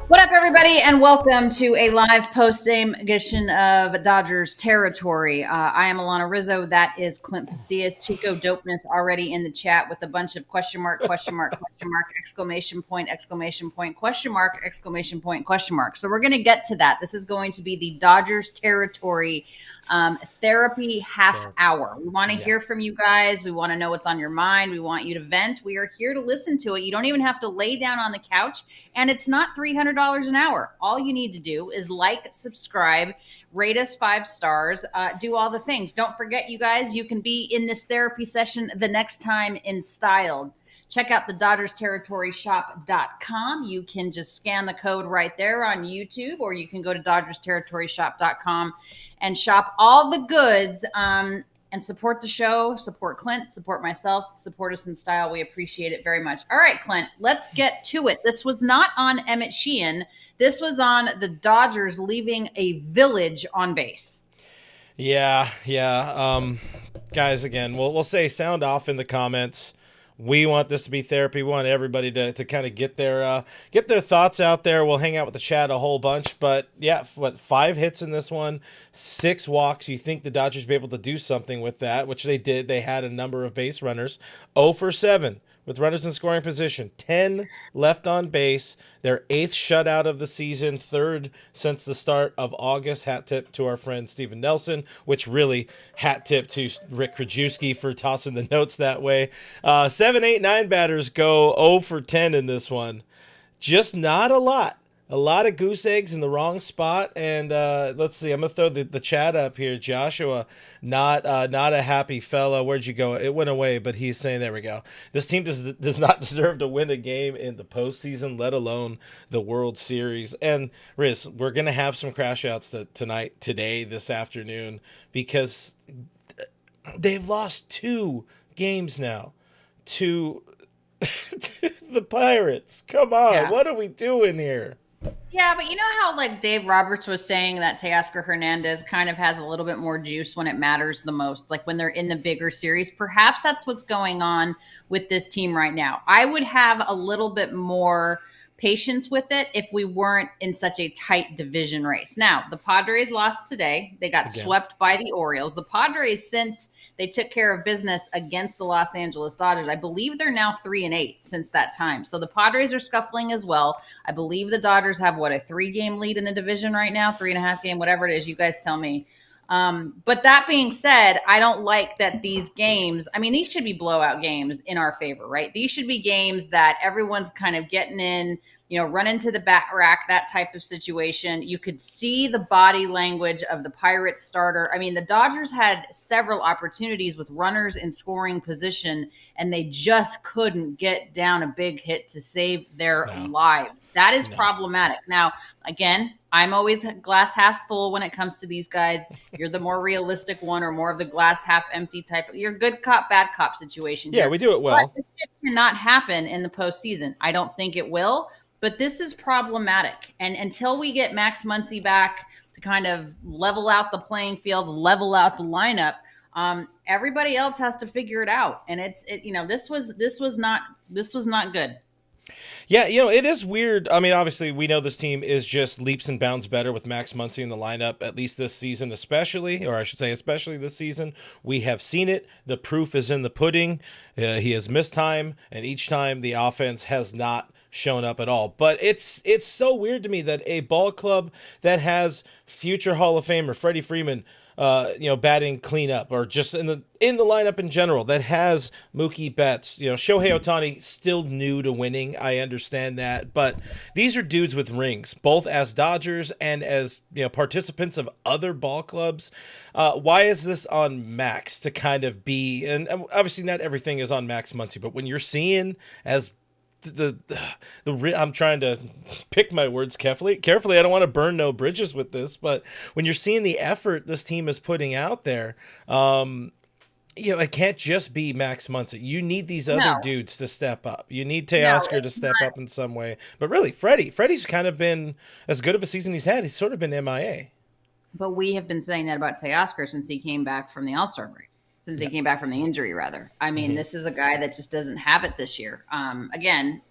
What up, everybody, and welcome to a live post-game edition of Dodgers Territory. I am Alanna Rizzo. That is Clint Pasillas. Chico Dopeness already in the chat with a bunch of question mark, exclamation point, question mark, exclamation point, question mark. So we're going to get to that. This is going to be the Dodgers Territory therapy half hour. We want to hear from you guys. We want to know what's on your mind. We want you to vent. We are here to listen to it. You don't even have to lay down on the couch, and it's not $300 an hour. All you need to do is like, subscribe, rate us 5 stars, do all the things. Don't forget, you guys, you can be in this therapy session the next time in style. Check out the DodgersTerritoryShop.com. You can just scan the code right there on YouTube, or you can go to DodgersTerritoryShop.com and shop all the goods and support the show, support Clint, support myself, support us in style. We appreciate it very much. All right, Clint, let's get to it. This was not on Emmett Sheehan. This was on the Dodgers leaving a village on base. Yeah. Guys, again, we'll say sound off in the comments. We want this to be therapy. We want everybody to kind of get their thoughts out there. We'll hang out with the chat a whole bunch. But, yeah, 5 hits in this one, 6 walks. You think the Dodgers be able to do something with that, which they did. They had a number of base runners. 0 for 7 with runners in scoring position. 10 left on base. Their 8th shutout of the season, 3rd since the start of August. Hat tip to our friend Steven Nelson, which really hat tip to Rick Krajewski for tossing the notes that way. 7, 8, 9 batters go 0 for 10 in this one. Just not a lot. A lot of goose eggs in the wrong spot, and let's see. I'm gonna throw the chat up here. Joshua, not a happy fella. Where'd you go? It went away, but he's saying there we go. This team does not deserve to win a game in the postseason, let alone the World Series. And Riz, we're gonna have some crash outs today, this afternoon, because they've lost 2 games now to the Pirates. Come on, Yeah. What are we doing here? Yeah, but you know how like Dave Roberts was saying that Teoscar Hernandez kind of has a little bit more juice when it matters the most, like when they're in the bigger series. Perhaps that's what's going on with this team right now. I would have a little bit more patience with it if we weren't in such a tight division race. Now, the Padres lost today. They got swept by the Orioles. The Padres, since they took care of business against the Los Angeles Dodgers, I believe they're now 3-8 since that time. So the Padres are scuffling as well. I believe the Dodgers have, a 3-game lead in the division right now, 3.5 game, whatever it is. You guys tell me. But that being said, I don't like that these games, these should be blowout games in our favor, right? These should be games that everyone's kind of getting in, run into the bat rack, that type of situation. You could see the body language of the Pirates starter. The Dodgers had several opportunities with runners in scoring position, and they just couldn't get down a big hit to save their lives. That is problematic. Now, again, I'm always glass half full when it comes to these guys. You're the more realistic one, or more of the glass half empty type. You're good cop, bad cop situation. Yeah, we do it well. But this shit cannot happen in the postseason. I don't think it will, but this is problematic. And until we get Max Muncy back to kind of level out the playing field, level out the lineup, everybody else has to figure it out. And this was not good. Yeah, it is weird. Obviously, we know this team is just leaps and bounds better with Max Muncy in the lineup, at least this season especially this season. We have seen it. The proof is in the pudding. He has missed time, and each time the offense has not shown up at all. But it's so weird to me that a ball club that has future Hall of Famer Freddie Freeman batting cleanup, or just in the lineup in general, that has Mookie Betts, Shohei Ohtani, still new to winning. I understand that, but these are dudes with rings, both as Dodgers and as participants of other ball clubs. Why is this on Max to kind of be? And obviously, not everything is on Max Muncy, but when you're seeing as I'm trying to pick my words carefully. I don't want to burn no bridges with this, but when you're seeing the effort this team is putting out there, it can't just be Max Muncy. You need these other dudes to step up. You need Teoscar to step up in some way. But really, Freddie's kind of been as good of a season he's had. He's sort of been MIA. But we have been saying that about Teoscar since he came back from the All-Star break, since he Yeah. came back from the injury, rather. I mean, Hmm. this is a guy that just doesn't have it this year. Again,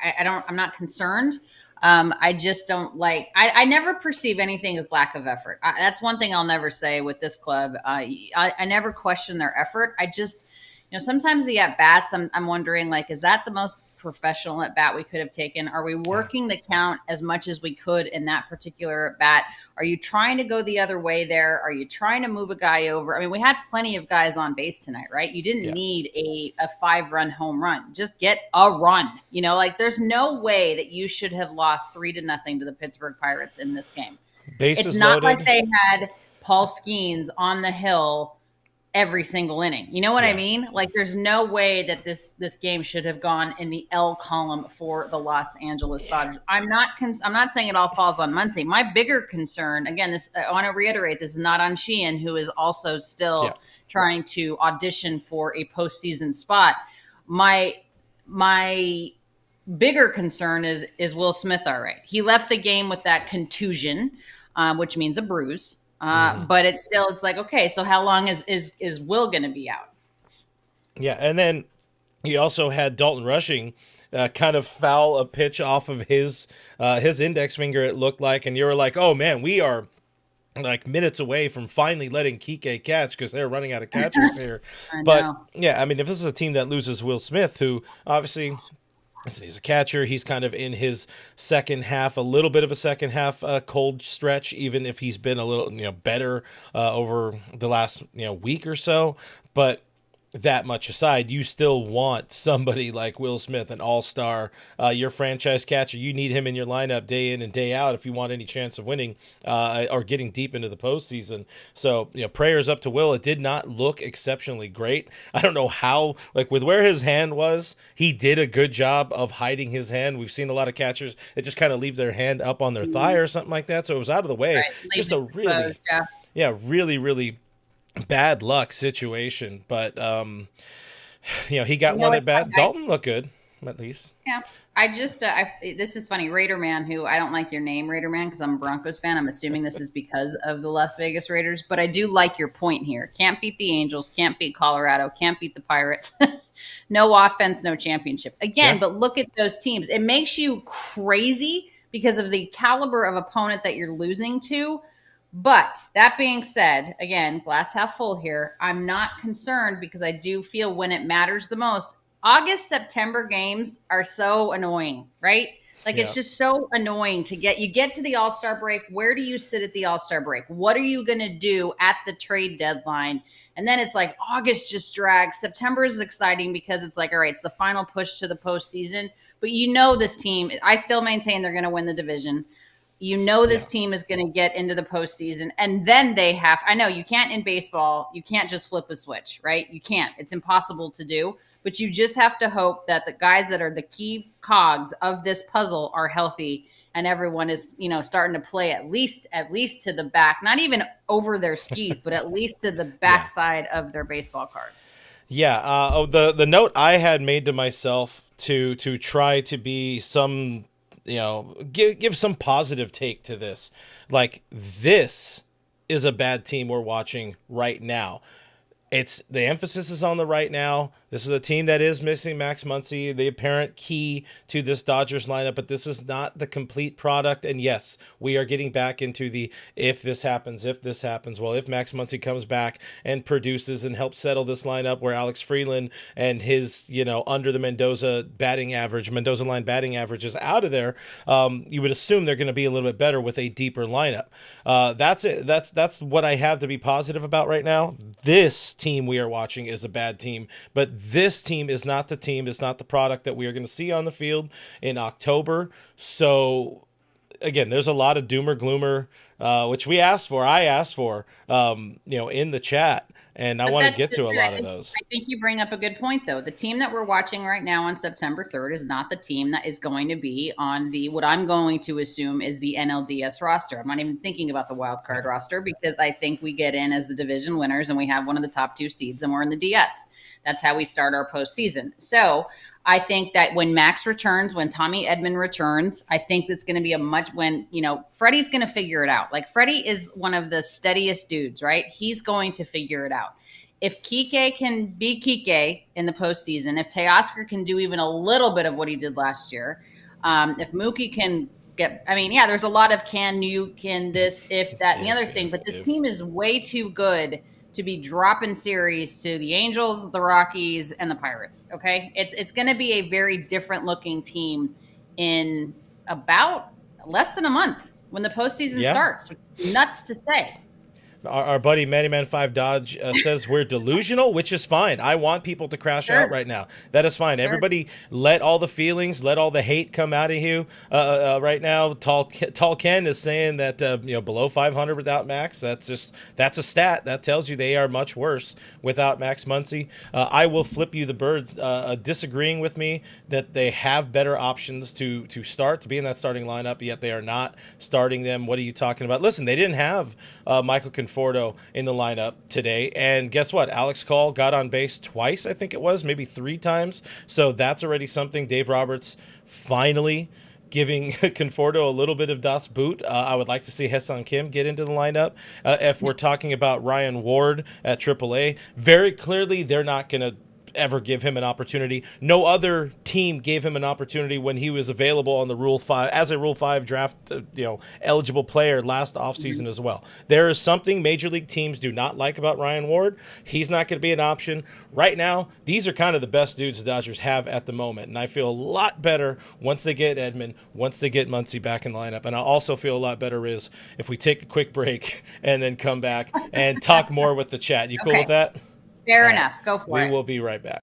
I'm not concerned. I just don't like, I never perceive anything as lack of effort. That's one thing I'll never say with this club. I never question their effort. I just, sometimes the at bats, I'm wondering, like, is that the most professional at bat we could have taken? Are we Yeah. working the count as much as we could in that particular at bat? Are you trying to go the other way there? Are you trying to move a guy over? I mean, we had plenty of guys on base tonight, right? You didn't Yeah. need a 5-run home run. Just get a run. Like, there's no way that you should have lost 3-0 to the Pittsburgh Pirates in this game. It's Bases not like loaded. they had Paul Skeens on the hill every single inning. You know what I Yeah. mean? Like, there's no way that this game should have gone in the L column for the Los Angeles Dodgers. I'm not saying it all falls on Muncy. My bigger concern, again, this I want to reiterate, this is not on Sheehan, who is also Yeah. still trying to audition for a postseason spot. My bigger concern is Will Smith. All right, he left the game with that contusion, which means a bruise. Hmm. But it's like, okay, so how long is Will going to be out? Yeah. And then he also had Dalton Rushing kind of foul a pitch off of his index finger, it looked like, and you were like, oh man, we are like minutes away from finally letting Kike catch because they're running out of catchers here. I But know. yeah, I mean, if this is a team that loses Will Smith, who obviously, listen, he's a catcher. He's kind of in his second half, a little bit of a second half cold stretch, even if he's been a little better over the last week or so. But that much aside, you still want somebody like Will Smith, an all-star, your franchise catcher. You need him in your lineup day in and day out if you want any chance of winning or getting deep into the postseason. So, prayers up to Will. It did not look exceptionally great. I don't know how, like with where his hand was, he did a good job of hiding his hand. We've seen a lot of catchers that just kind of leave their hand up on their thigh Mhm. or something like that. So it was out of the way. Right. Leave Just it a exposed. Yeah. really, really bad luck situation. But he got one It's at funny. bat. Dalton looked good, at least. Yeah. This is funny. Raider Man, who I don't like your name, Raider Man, because I'm a Broncos fan. I'm assuming this is because of the Las Vegas Raiders, but I do like your point here. Can't beat the Angels, can't beat Colorado, can't beat the Pirates. No offense, no championship. Yeah, Again, but look at those teams. It makes you crazy because of the caliber of opponent that you're losing to. But that being said, again, glass half full here. I'm not concerned because I do feel when it matters the most, August, September games are so annoying, right? Like, yeah, it's just so annoying to get to the All-Star break. Where do you sit at the All-Star break? What are you going to do at the trade deadline? And then it's like August just drags. September is exciting because it's like, all right, it's the final push to the postseason. But this team, I still maintain they're going to win the division. This yeah, team is going to get into the postseason. And then I know you can't in baseball, you can't just flip a switch, right? You can't. It's impossible to do. But you just have to hope that the guys that are the key cogs of this puzzle are healthy and everyone is, starting to play at least to the back, not even over their skis, but at least to the yeah. backside of their baseball cards. Yeah. The note I had made to myself to try to be some give some positive take to this. Like, this is a bad team we're watching right now. It's the emphasis is on the right now. This is a team that is missing Max Muncy, the apparent key to this Dodgers lineup, but this is not the complete product. And yes, we are getting back into the if this happens, if this happens. Well, if Max Muncy comes back and produces and helps settle this lineup where Alex Freeland and his, under the Mendoza line batting average is out of there, you would assume they're going to be a little bit better with a deeper lineup. That's it. That's what I have to be positive about right now. This team we are watching is a bad team, but this team is not the team. It's not the product that we are going to see on the field in October. So again, there's a lot of doomer gloomer, which we asked for. I asked for, in the chat, and I But want to that's get just to a it. lot of those. I think you bring up a good point, though. The team that we're watching right now on September 3rd is not the team that is going to be on what I'm going to assume is the NLDS roster. I'm not even thinking about the wild card Yeah, roster because I think we get in as the division winners and we have one of the top two seeds and we're in the DS. That's how we start our postseason. So I think that when Max returns, when Tommy Edman returns, I think that's going to be Freddie's going to figure it out. Like, Freddie is one of the steadiest dudes, right? He's going to figure it out. If Kike can be Kike in the postseason, if Teoscar can do even a little bit of what he did last year, if Mookie can there's a lot of can this, if that, and the other thing, but this team is way too good to be dropping series to the Angels, the Rockies, and the Pirates. Okay, it's going to be a very different looking team in about less than a month when the postseason starts. Nuts to say. Our buddy Mannyman5 Dodge says we're delusional, which is fine. I want people to crash out right now. That is fine. Everybody let all the feelings, let all the hate come out of you right now. Tall Ken is saying that below 500 without Max. That's a stat. That tells you they are much worse without Max Muncy. I will flip you the bird disagreeing with me that they have better options to start, to be in that starting lineup, yet they are not starting them. What are you talking about? Listen, they didn't have Michael Conforto in the lineup today, and guess what? Alex Call got on base twice, I think it was, maybe 3 times. So that's already something. Dave Roberts finally giving Conforto a little bit of Das Boot. I would like to see Haesung Kim get into the lineup. If we're talking about Ryan Ward at AAA, very clearly they're not going to ever give him an opportunity. No other team gave him an opportunity when he was available on the Rule 5 as a Rule 5 draft eligible player last offseason as well. There is something major league teams do not like about Ryan Ward. He's not going to be an option right now. These are kind of the best dudes the Dodgers have at the moment, and I feel a lot better once they get Edman, once they get Muncy back in the lineup. And I also feel a lot better is if we take a quick break and then come back and talk more with the chat. You cool with that? Fair enough. Go for it. We will be right back.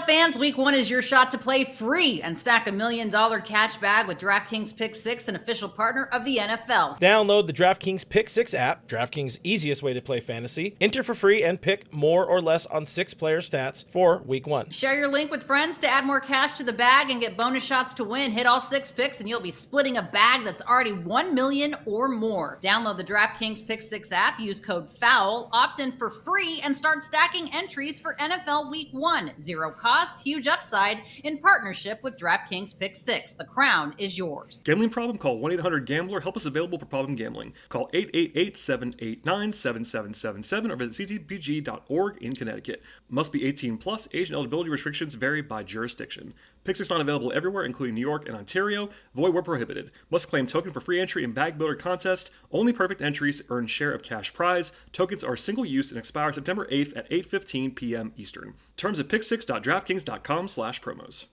Fans, week 1 is your shot to play free and stack $1 million cash bag with DraftKings Pick 6, an official partner of the NFL. Download the DraftKings Pick 6 app, DraftKings' easiest way to play fantasy. Enter for free and pick more or less on 6 player stats for week 1. Share your link with friends to add more cash to the bag and get bonus shots to win. Hit all 6 picks and you'll be splitting a bag that's already $1 million or more. Download the DraftKings Pick 6 app, use code FOUL, opt in for free, and start stacking entries for NFL week 1. Zero cost, huge upside, in partnership with DraftKings Pick 6. The crown is yours. Gambling problem? Call 1-800-GAMBLER. Help is available for problem gambling. Call 888-789-7777 or visit ctpg.org in Connecticut. Must be 18 plus. Age and eligibility restrictions vary by jurisdiction. Pick 6 not available everywhere, including New York and Ontario. Void where prohibited. Must claim token for free entry in Bag Builder contest. Only perfect entries earn share of cash prize. Tokens are single use and expire September 8th at 8:15 p.m. Eastern. Terms at pick6.draftkings.com/promos.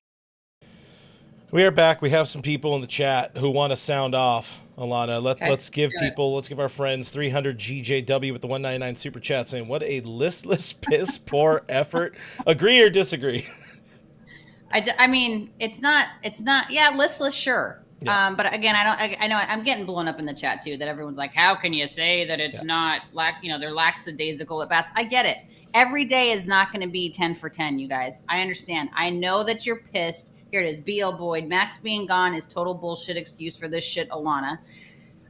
We are back. We have some people in the chat who want to sound off. Alanna, let's give our friends 300 GJW with the 199 super chat saying, what a listless, piss poor effort. Agree or disagree? I mean, it's not, listless, sure. Yeah. But again, I know I'm getting blown up in the chat too, that everyone's like, how can you say that it's not they're lackadaisical at bats? I get it. Every day is not going to be 10 for 10, you guys. I understand. I know that you're pissed. Here it is. BL Boyd. Max being gone is total bullshit excuse for this shit, Alanna.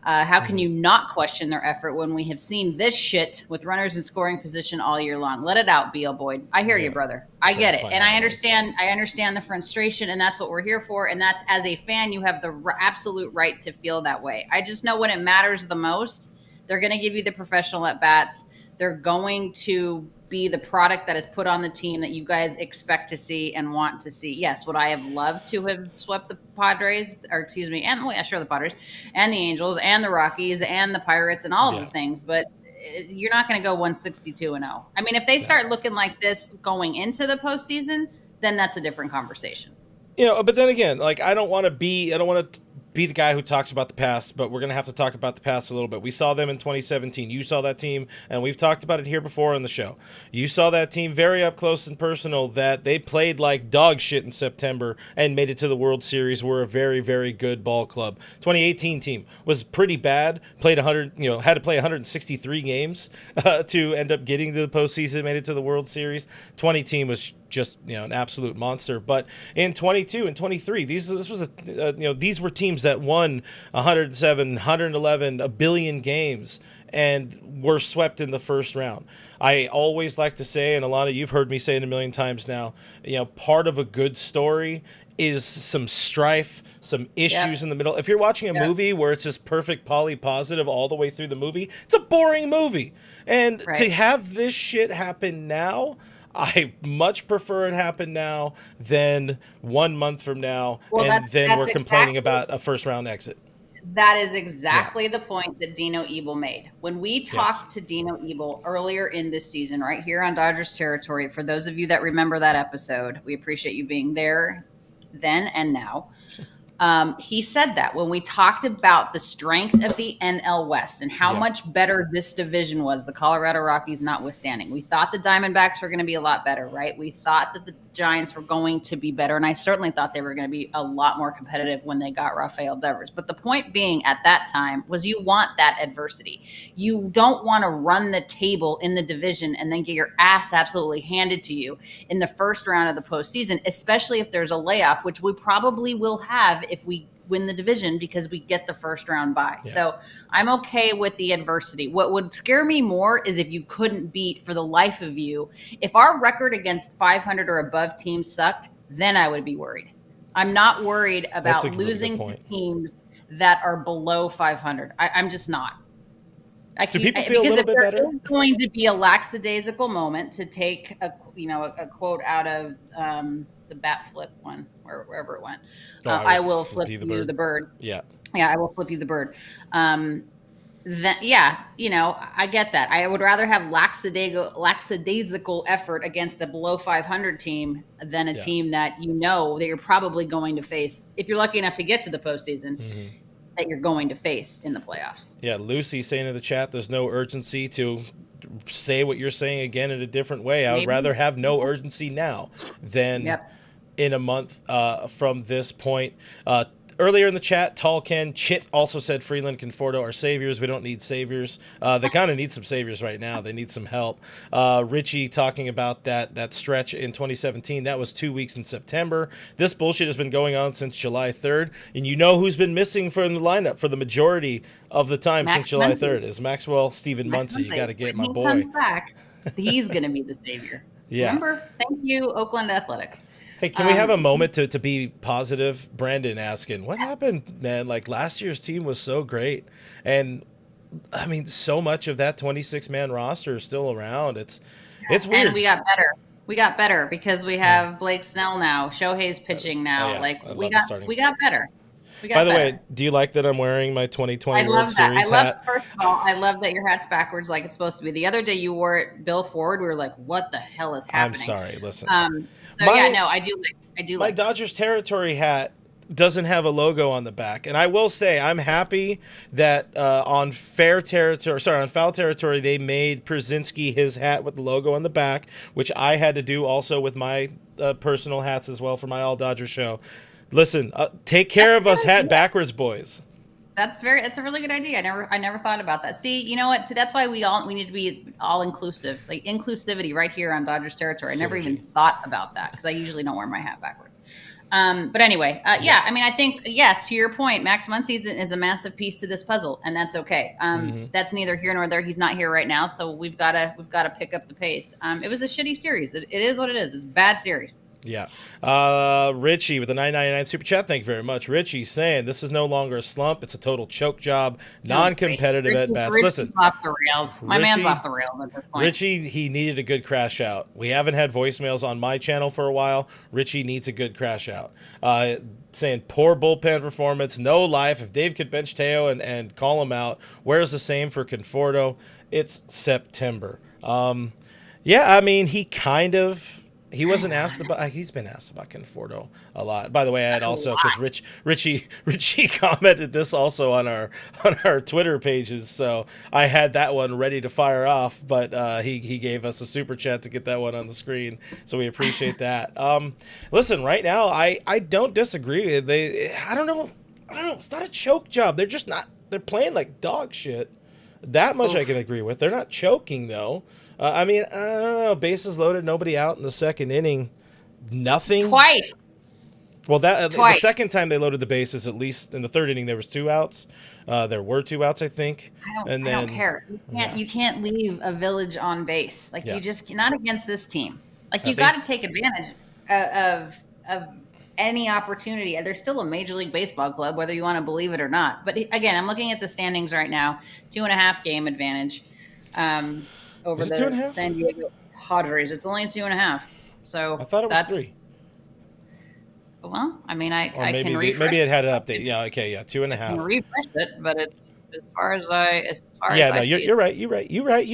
How can you not question their effort when we have seen this shit with runners in scoring position all year long? Let it out, BL Boyd. I hear you, brother. I get it. And I understand the frustration, and that's what we're here for. And that's, as a fan, you have the absolute right to feel that way. I just know when it matters the most, they're going to give you the professional at-bats. They're going to be the product that is put on the team that you guys expect to see and want to see. Yes, would I have loved to have swept the Padres, the Padres, and the Angels, and the Rockies, and the Pirates, and all of the things, but you're not going to go 162-0. I mean, if they start looking like this going into the postseason, then that's a different conversation. But then again, I don't want to be the guy who talks about the past, but we're going to have to talk about the past a little bit. We saw them in 2017. You saw that team, and we've talked about it here before on the show. You saw that team very up close and personal, that they played like dog shit in September and made it to the World Series. Were a very, very good ball club. 2018 team was pretty bad. Played had to play 163 games to end up getting to the postseason, made it to the World Series. 20 team was just an absolute monster. But in 22 and 23, these were teams that won 107, 111, a billion games and were swept in the first round. I always like to say, and Alanna, you've heard me say it a million times now, part of a good story is some strife, some issues in the middle. If you're watching a movie where it's just perfect poly positive all the way through the movie, it's a boring movie. And to have this shit happen now, I much prefer it happen now than 1 month from now, and then we're complaining about a first-round exit. That is exactly the point that Dino Ebel made. When we talked to Dino Ebel earlier in this season, right here on Dodgers territory, for those of you that remember that episode, we appreciate you being there then and now. He said that when we talked about the strength of the NL West and how much better this division was, the Colorado Rockies notwithstanding, we thought the Diamondbacks were going to be a lot better, right? We thought that the Giants were going to be better, and I certainly thought they were going to be a lot more competitive when they got Rafael Devers. But the point being at that time was you want that adversity. You don't want to run the table in the division and then get your ass absolutely handed to you in the first round of the postseason, especially if there's a layoff, which we probably will have if we win the division because we get the first round bye. So I'm okay with the adversity. What would scare me more is if you couldn't beat for the life of you. If our record against 500 or above teams sucked, then I would be worried. I'm not worried about losing to teams that are below 500. I'm just not. Do people feel a little bit better? There's going to be a lackadaisical moment, to take a quote out of the bat flip one, or wherever it went. I will flip you the bird. Yeah, I will flip you the bird. I get that. I would rather have lackadaisical effort against a below 500 team than a team that that you're probably going to face if you're lucky enough to get to the postseason. That you're going to face in the playoffs. Yeah, Lucy saying in the chat, there's no urgency to say what you're saying again in a different way. I would rather have no urgency now than in a month from this point. Earlier in the chat, Tall Ken Chit also said Freeland, Conforto are saviors. We don't need saviors. They kind of need some saviors right now. They need some help. Richie talking about that stretch in 2017. That was 2 weeks in September. This bullshit has been going on since July 3rd. And you know who's been missing from the lineup for the majority of the time since July 3rd is Maxwell Steven Muncy. You got to get my boy. When he comes back, he's going to be the savior. Remember? Thank you, Oakland Athletics. Hey, can we have a moment to be positive? Brandon asking, what happened, man? Like, last year's team was so great. And, I mean, so much of that 26-man roster is still around. It's weird. And we got better. We got better because we have Blake Snell now. Shohei's pitching now. We got better. By the way, do you like that I'm wearing my 2020 World Series hat? First of all, I love that your hat's backwards like it's supposed to be. The other day you wore it Bill Forward. We were like, what the hell is happening? I'm sorry. Listen. I do like. My Dodgers territory hat doesn't have a logo on the back. And I will say I'm happy that on foul territory, they made Przinsky his hat with the logo on the back, which I had to do also with my personal hats as well for my All Dodgers show. Listen, take care of us hat backwards boys. That's a really good idea. I never thought about that. See, you know what? See, that's why we need to be all inclusive, like inclusivity right here on Dodgers territory. I never even thought about that because I usually don't wear my hat backwards. But anyway, I mean, I think, yes, to your point, Max Muncy is a massive piece to this puzzle, and that's okay. That's neither here nor there. He's not here right now, so we've got to pick up the pace. It was a shitty series. It is what it is. It's a bad series. Yeah. Richie with the $9.99 super chat. Thank you very much. Richie saying this is no longer a slump. It's a total choke job. Non-competitive at bats. Listen. Off the rails. My man's off the rails at this point. Richie, he needed a good crash out. We haven't had voicemails on my channel for a while. Richie needs a good crash out. Saying poor bullpen performance, no life. If Dave could bench Teo and call him out, where's the same for Conforto? It's September. I mean, he wasn't asked about. He's been asked about Conforto a lot. By the way, I had also because Richie commented this also on our Twitter pages, so I had that one ready to fire off. But he gave us a super chat to get that one on the screen, so we appreciate that. Listen, right now I don't disagree. I don't know. It's not a choke job. They're just not. They're playing like dog shit. That much I can agree with. They're not choking though. I mean, I don't know. Bases loaded, nobody out in the second inning. nothing. Twice. Well, the Twice. second time they loaded the bases, at least in the third inning, there was 2 outs. There were 2 outs, I think. I don't care. Yeah. You can't leave a village on base. Like Yeah. you just not against this team. Like you At got to least- take advantage of any opportunity. They're still a Major League Baseball club, whether you want to believe it or not. But again, I'm looking at the standings right now. 2.5 game advantage over Is it 2.5? the San Diego Padres. It's only 2.5. So I thought it was 3. Well, I mean, I Maybe can refresh. maybe it had an update. Yeah, okay, yeah, 2.5. I can refresh it, but it's as far as I Yeah, no, see you're right. You're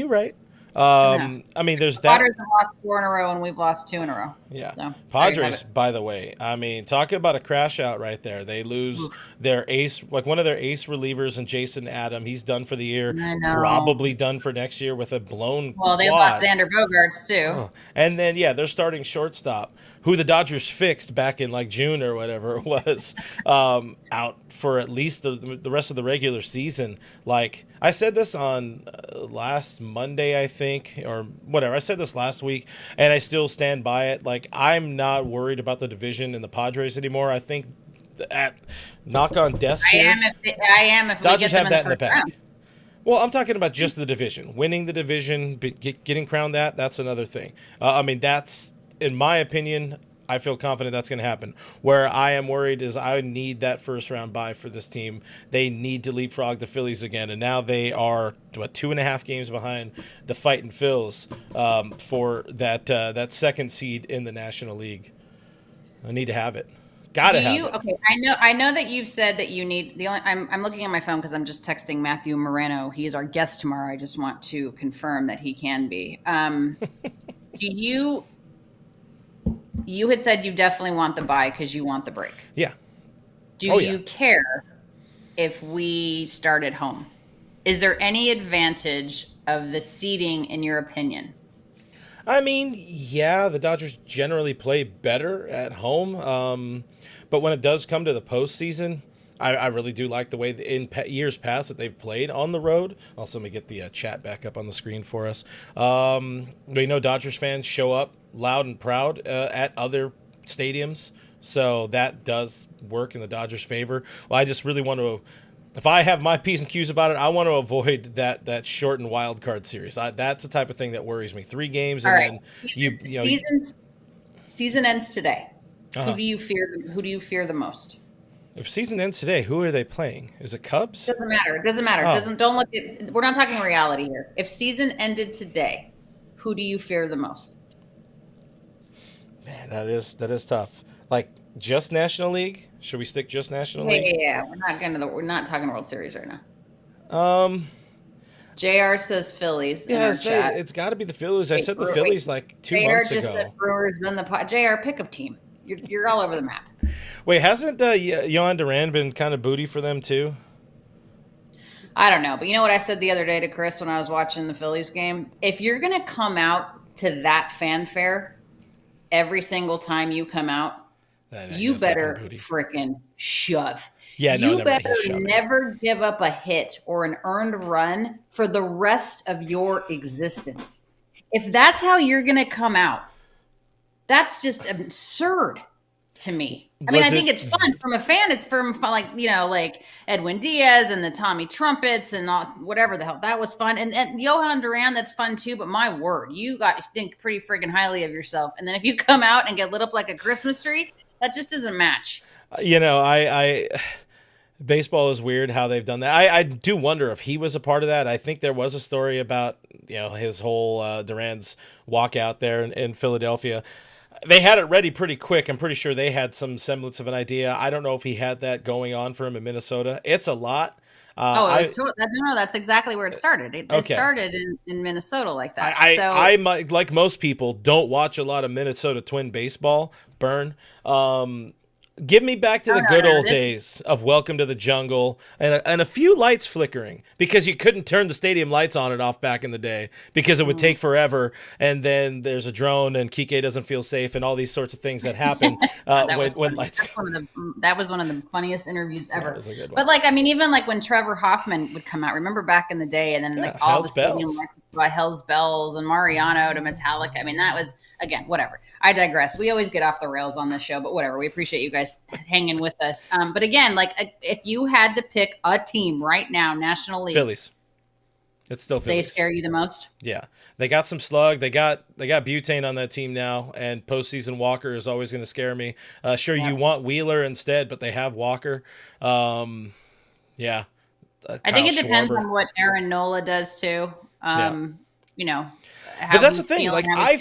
right. I mean, there's that. Padres have lost 4 in a row, and we've lost 2 in a row. Yeah. So, Padres, by the way, I mean, talk about a crash out right there. They lose their ace, like one of their ace relievers, and Jason Adam. He's done for the year. I know. Probably done for next year with a blown Well, they quad. lost Xander Bogaerts, too. Oh. And then, yeah, they're starting shortstop, who the Dodgers fixed back in like June or whatever it was, out for at least the rest of the regular season. Like, I said this on last Monday, I think, or whatever. I said this last week, and I still stand by it. Like, I'm not worried about the division and the Padres anymore. I think at knock on desk here, I am if Dodgers we get them have that in the first bag. round. Well, I'm talking about just the division. Winning the division, getting crowned that's another thing. I mean, that's, in my opinion, I feel confident that's going to happen. Where I am worried is I need that first round bye for this team. They need to leapfrog the Phillies again, and now they are 2.5 games behind the Fightin' Phils for that second seed in the National League. I need to have it. Gotta have it. Okay, I know that you've said that you need the only. I'm looking at my phone because I'm just texting Matthew Moreno. He is our guest tomorrow. I just want to confirm that he can be. Do you had said you definitely want the bye because you want the break. Yeah. Do you care if we start at home? Is there any advantage of the seeding in your opinion? I mean, yeah, the Dodgers generally play better at home. But when it does come to the postseason, I really do like the way in years past that they've played on the road. Also, let me get the chat back up on the screen for us. We know Dodgers fans show up loud and proud at other stadiums, so that does work in the Dodgers' favor. Well, I just really want to, if I have my P's and Q's about it, I want to avoid that shortened wild card series. That's the type of thing that worries me. 3 games and then season ends today. Uh-huh. Who do you fear the most? If season ends today, who are they playing? Is it Cubs? Doesn't matter. Oh. Don't look at. We're not talking reality here. If season ended today, who do you fear the most? Man, that is tough. Like, just National League? Should we stick just National League? Yeah. We're not talking World Series right now. JR says Phillies. Yeah, it's got to be the Phillies. I said the Phillies like 2 months ago. JR just said Brewers, then the JR pickup team. You're all over the map. Wait, hasn't Yohan Duran been kind of booty for them too? I don't know, but you know what I said the other day to Chris when I was watching the Phillies game? If you're going to come out to that fanfare every single time you come out, you better freaking shove. Yeah, you better never give up a hit or an earned run for the rest of your existence. If that's how you're going to come out, that's just absurd to me. I mean, I think it's fun from a fan. It's from like Edwin Diaz and the Tommy Trumpets and all, whatever the hell. That was fun. And Yohan Duran, that's fun too. But my word, you got to think pretty friggin' highly of yourself. And then if you come out and get lit up like a Christmas tree, that just doesn't match. I baseball is weird how they've done that. I do wonder if he was a part of that. I think there was a story about his whole Duran's walk out there in Philadelphia. They had it ready pretty quick. I'm pretty sure they had some semblance of an idea. I don't know if he had that going on for him in Minnesota. It's a lot. No, that's exactly where it started. It started in Minnesota like that. I might, like most people, don't watch a lot of Minnesota Twin baseball. Burn. Give me back to No, the no, good no. old days of Welcome to the Jungle and a few lights flickering because you couldn't turn the stadium lights on and off back in the day because it would take forever. And then there's a drone and Kike doesn't feel safe and all these sorts of things that happen That was when funny. lights go. That was one of the funniest interviews ever. That was a good one. But like, I mean, even like when Trevor Hoffman would come out, remember back in the day, and then like all the Hell's stadium Bells. lights by Hell's Bells and Mariano to Metallica. I mean, that was, again, whatever. I digress. We always get off the rails on this show, but whatever. We appreciate you guys hanging with us. But again, like if you had to pick a team right now, National League, Phillies. It's still they Phillies. scare you the most. Yeah, they got some slug. They got butane on that team now, and postseason Walker is always going to scare me. Sure, you want Wheeler instead, but they have Walker. Yeah, I think it depends on what Aaron Nola does too. You know, but that's the thing. Like I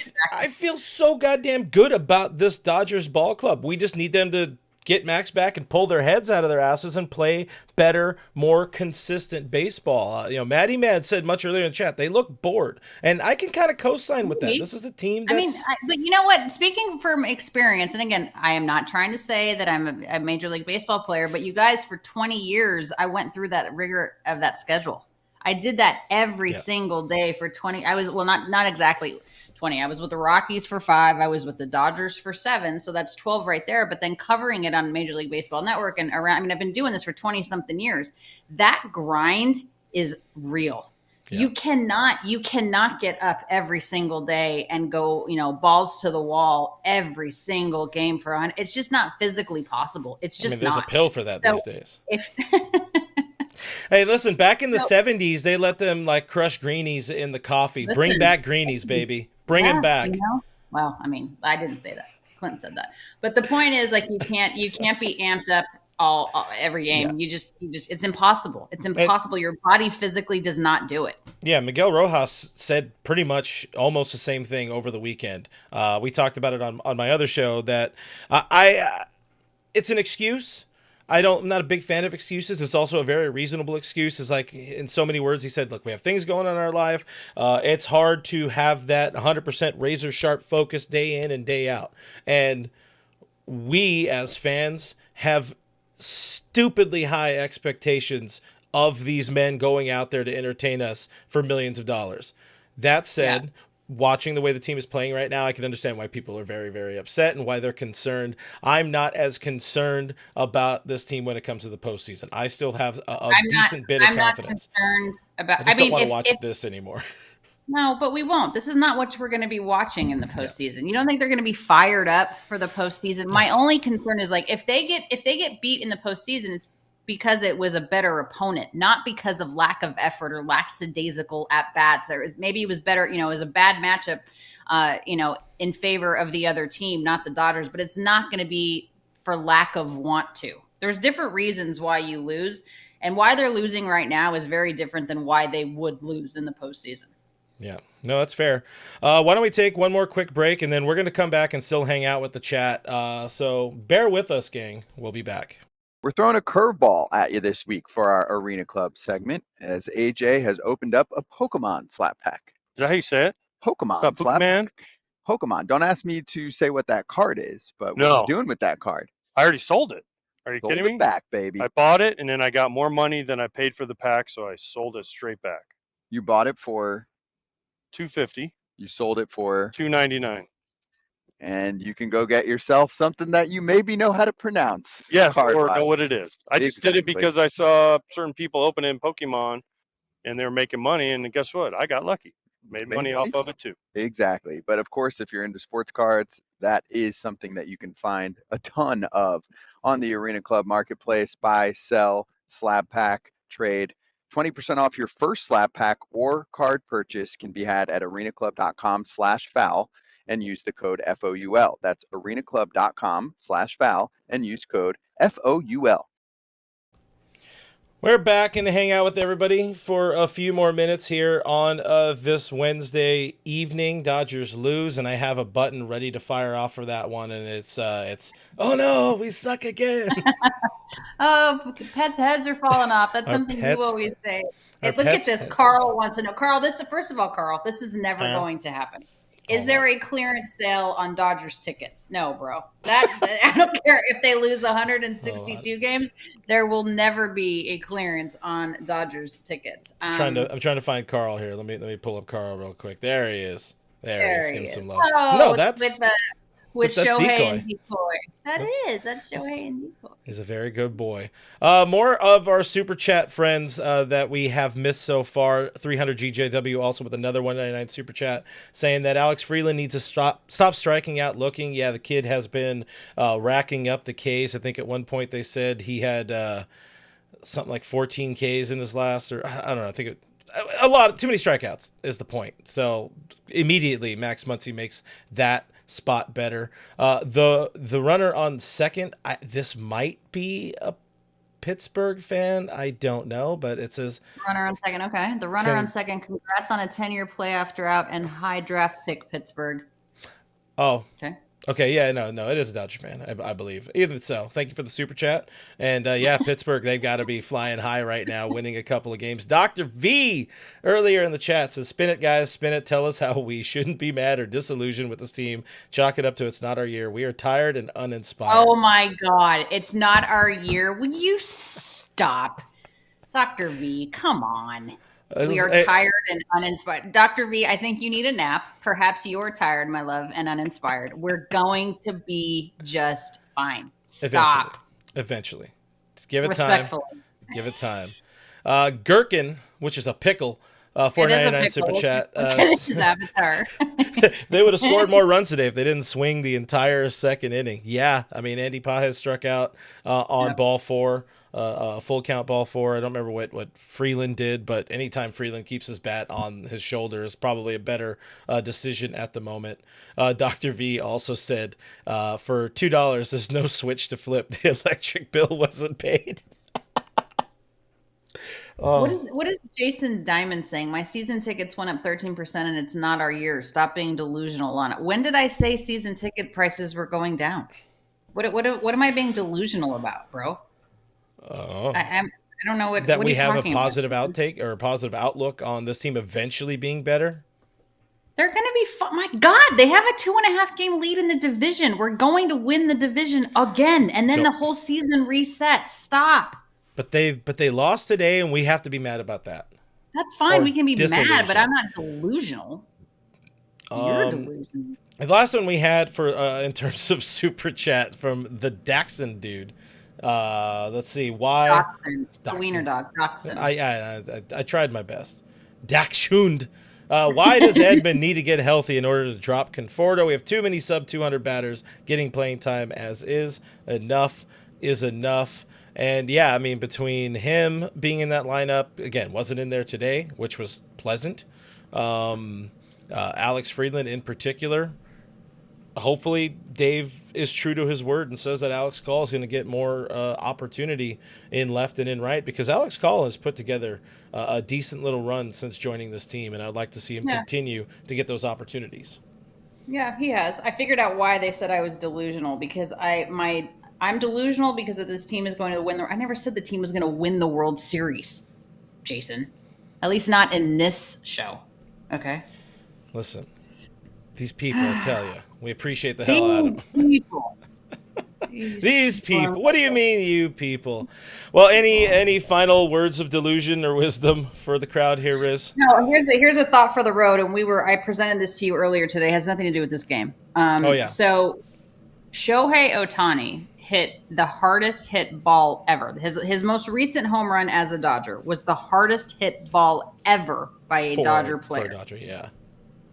feel so goddamn good about this Dodgers ball club. We just need them to get Max back and pull their heads out of their asses and play better, more consistent baseball. Matty Mad said much earlier in the chat, they look bored. And I can kind of co-sign with that. This is a team that's... but you know what? Speaking from experience, and again, I am not trying to say that I'm a Major League Baseball player, but you guys, for 20 years, I went through that rigor of that schedule. I did that every single day for 20. I was, well, not exactly 20. I was with the Rockies for 5. I was with the Dodgers for 7. So that's 12 right there. But then covering it on Major League Baseball Network and around, I mean, I've been doing this for 20 something years. That grind is real. Yeah. You cannot get up every single day and go, balls to the wall every single game for 100. It's just not physically possible. It's just there's not. A pill for that these days. Hey, listen, back in the 70s, they let them like crush greenies in the coffee. Bring back greenies, baby. Bring them back. Well, I mean, I didn't say that. Clint said that. But the point is, like, you can't be amped up all every game. Yeah. You just it's impossible. It's impossible. Your body physically does not do it. Yeah, Miguel Rojas said pretty much almost the same thing over the weekend. We talked about it on my other show that it's an excuse. I'm not a big fan of excuses. It's also a very reasonable excuse. It's like, in so many words, he said, look, we have things going on in our life. It's hard to have that 100% razor sharp focus day in and day out. And we as fans have stupidly high expectations of these men going out there to entertain us for millions of dollars. That said, watching the way the team is playing right now, I can understand why people are very, very upset and why they're concerned. I'm not as concerned about this team when it comes to the postseason. I still have a decent bit of confidence. I'm not concerned about. I just don't want to watch this anymore. No, but we won't. This is not what we're going to be watching in the postseason. You don't think they're going to be fired up for the postseason? My only concern is, like, if they get beat in the postseason, it's because it was a better opponent, not because of lack of effort or lackadaisical at bats. Or maybe it was better, it was a bad matchup, in favor of the other team, not the Dodgers. But it's not going to be for lack of want to. There's different reasons why you lose, and why they're losing right now is very different than why they would lose in the postseason. Yeah, no, that's fair. Why don't we take one more quick break, and then we're going to come back and still hang out with the chat. So bear with us, gang. We'll be back. We're throwing a curveball at you this week for our Arena Club segment, as AJ has opened up a Pokemon slap pack. Is that how you say it? Pokemon slap pack. Pokemon. Don't ask me to say what that card is, but what are you doing with that card? I already sold it. Are you kidding me? Sold it back, baby. I bought it, and then I got more money than I paid for the pack, so I sold it straight back. You bought it for $250. You sold it for $299. And you can go get yourself something that you maybe know how to pronounce. Yes, or know what it is. I just did it because I saw certain people opening Pokemon, and they were making money, and guess what? I got lucky. Made money off of it too. Exactly. But of course, if you're into sports cards, that is something that you can find a ton of on the Arena Club Marketplace. Buy, sell, slab pack, trade. 20% off your first slab pack or card purchase can be had at arenaclub.com/foul and use the code FOUL. That's arenaclub.com/foul and use code FOUL. We're back and hang out with everybody for a few more minutes here on this Wednesday evening. Dodgers lose, and I have a button ready to fire off for that one, and it's oh no, we suck again. Oh, pets' heads are falling off. That's something you always say. Look at this. Carl wants to know. Carl, first of all, Carl, this is never going to happen. Is there a clearance sale on Dodgers tickets? No, bro. That I don't care if they lose 162 games. There will never be a clearance on Dodgers tickets. I'm trying to find Carl here. Let me pull up Carl real quick. There he is. There he is. Give him some love. Oh, No, that's with that's Shohei Decoy. and Decoy. That's Shohei and Decoy. He's a very good boy. More of our super chat friends that we have missed so far. 300 GJW also with another 199 super chat saying that Alex Freeland needs to stop striking out looking. Yeah, the kid has been racking up the Ks. I think at one point they said he had something like 14 Ks in his last, or I don't know. I think too many strikeouts is the point. So immediately Max Muncy makes that spot better. The runner on second, this might be a Pittsburgh fan. I don't know, but it says runner on second. Okay, the runner on second. Congrats on a 10-year playoff drought and high draft pick, Pittsburgh. Oh, okay, yeah, no, it is a Dodger fan, I believe. Even so, thank you for the super chat. And yeah, Pittsburgh, they've got to be flying high right now, winning a couple of games. Dr. V earlier in the chat says, "Spin it, guys, spin it. Tell us how we shouldn't be mad or disillusioned with this team. Chalk it up to it's not our year. We are tired and uninspired." Oh my God, it's not our year. Will you stop, Dr. V? Come on. We are tired and uninspired. Dr. V, I think you need a nap. Perhaps you're tired, my love, and uninspired. We're going to be just fine. Stop. Eventually. Just give it time. Give it time. Gherkin, which is a pickle, 499 super chat. His avatar. They would have scored more runs today if they didn't swing the entire second inning. Yeah, I mean, Andy Pajes struck out on ball 4. Full count ball 4. I don't remember what Freeland did, but anytime Freeland keeps his bat on his shoulder is probably a better decision at the moment. Dr. V also said for $2, there's no switch to flip. The electric bill wasn't paid. What is Jason Diamond saying? My season tickets went up 13% and it's not our year. Stop being delusional on it. When did I say season ticket prices were going down? What am I being delusional about, bro? I don't know what we have a positive outtake or a positive outlook on this team eventually being better. They're going to be my God, they have a 2.5 game lead in the division. We're going to win the division again, and then the whole season resets. Stop. But they lost today, and we have to be mad about that. That's fine. We can be mad, but I'm not delusional. You're delusional. The last one we had for in terms of super chat from the Daxon dude. Let's see why. Dachshund. Wiener dog. Dachshund. I tried my best. Dachshund. Why does Edman need to get healthy in order to drop Conforto? We have too many sub 200 batters getting playing time as is. Enough is enough. And yeah, I mean, between him being in that lineup, again, wasn't in there today, which was pleasant. Alex Freeland in particular. Hopefully Dave is true to his word and says that Alex Call is going to get more opportunity in left and in right, because Alex Call has put together a decent little run since joining this team, and I'd like to see him continue to get those opportunities. Yeah, he has. I figured out why they said I was delusional, because I'm delusional because this team is going to win. I never said the team was going to win the World Series, Jason. At least not in this show. Okay? Listen, these people, I tell you, we appreciate the hell out of them. These people. What do you mean, you people? Well, any final words of delusion or wisdom for the crowd here, Riz? No, here's a thought for the road, and I presented this to you earlier today. It has nothing to do with this game. So Shohei Ohtani hit the hardest hit ball ever. His most recent home run as a Dodger was the hardest hit ball ever by a Dodger player. For a Dodger, yeah.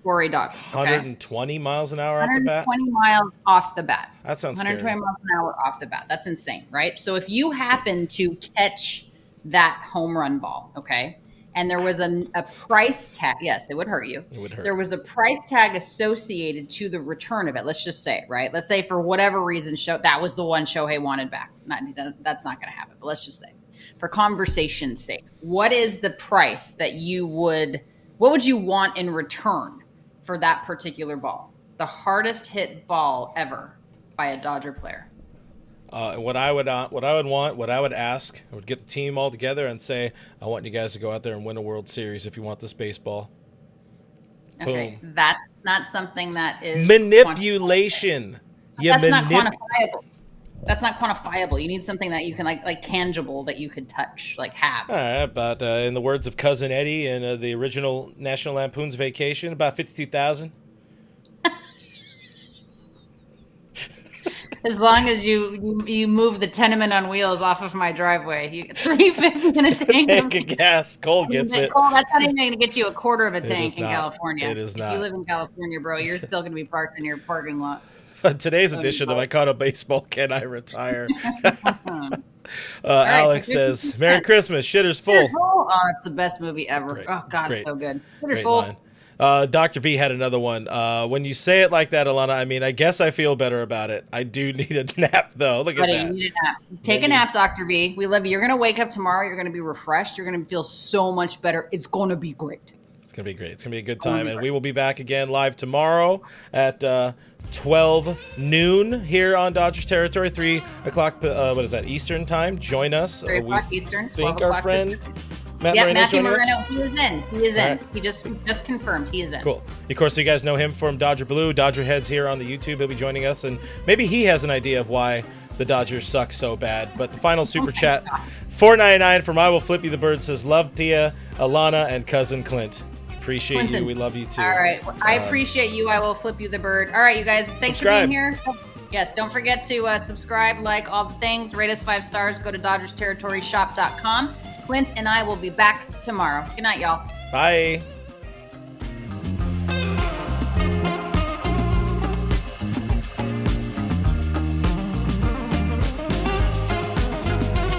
For a Dodger. 120 miles an hour off the bat? 120 miles off the bat. That sounds 120 miles an hour off the bat. That's insane, right? So if you happen to catch that home run ball, okay, and there was a price tag, yes, it would hurt you. It would hurt. There was a price tag associated to the return of it. Let's just say it, right? Let's say for whatever reason, that was the one Shohei wanted back. That's not going to happen, but let's just say, for conversation's sake, what is the price that what would you want in return for that particular ball? The hardest hit ball ever by a Dodger player. What I would ask, I would get the team all together and say, I want you guys to go out there and win a World Series if you want this baseball. Okay, Boom. that's not something that is Manipulation. That's not quantifiable. That's not quantifiable. You need something that you can like tangible that you could touch, like have. All right, but in the words of Cousin Eddie in the original National Lampoon's Vacation, about 52,000. As long as you move the tenement on wheels off of my driveway, you get $350 in a tank of gas. Cole gets it. Cole, that's not even going to get you a quarter of a tank in not. California. It is not. If you live in California, bro, you're still going to be parked in your parking lot. Today's edition of I Caught a Baseball, Can I Retire? Alex says, Merry Christmas, Shitter's Full. Oh, that's the best movie ever. Great. Oh, God, Great. So good. Shitter's Great Full. line. Dr. V had another one. When you say it like that, Alanna, I mean, I guess I feel better about it. I do need a nap, though. Look at that. You need a nap. Take a nap, Dr. V. We love you. You're going to wake up tomorrow. You're going to be refreshed. You're going to feel so much better. It's going to be great. It's going to be great. It's going to be a good time. And we will be back again live tomorrow at 12 noon here on Dodgers territory, 3 o'clock, what is that, Eastern time? Join us. 3 o'clock Eastern, 12 think our o'clock friend Matthew Moreno, us? he is in. He is in. Right. He just confirmed he is in. Cool. Of course, you guys know him from Dodger Blue, Dodger Heads here on the YouTube. He'll be joining us, and maybe he has an idea of why the Dodgers suck so bad. But the final super chat, $4.99 from I Will Flip You the Bird says, love Tia, Alanna, and cousin Clint. Appreciate Clinton. you. We love you too. All right. I appreciate you. I will flip you the bird. All right, you guys. Thanks for being here. Yes, don't forget to subscribe, like all the things. Rate us 5 stars. Go to DodgersTerritoryShop.com. Clint and I will be back tomorrow. Good night, y'all. Bye.